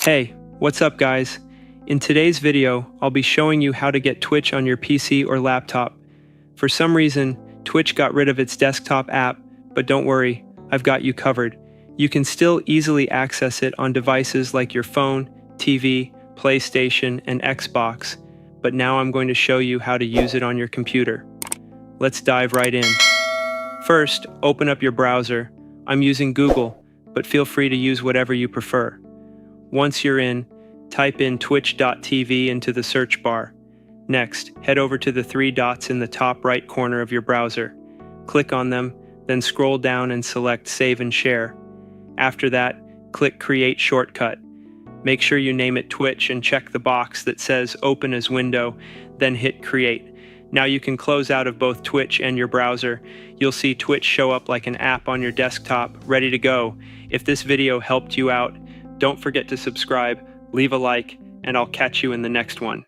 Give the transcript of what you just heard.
Hey, what's up guys? In today's video, I'll be showing you how to get Twitch on your PC or laptop. For some reason, Twitch got rid of its desktop app, but don't worry, I've got you covered. You can still easily access it on devices like your phone, TV, PlayStation, and Xbox, but now I'm going to show you how to use it on your computer. Let's dive right in. First, open up your browser. I'm using Google, but feel free to use whatever you prefer. Once you're in, type in twitch.tv into the search bar. Next, head over to the three dots in the top right corner of your browser. Click on them, then scroll down and select Save and Share. After that, click Create Shortcut. Make sure you name it Twitch and check the box that says Open as Window, then hit Create. Now you can close out of both Twitch and your browser. You'll see Twitch show up like an app on your desktop, ready to go. If this video helped you out, don't forget to subscribe, leave a like, and I'll catch you in the next one.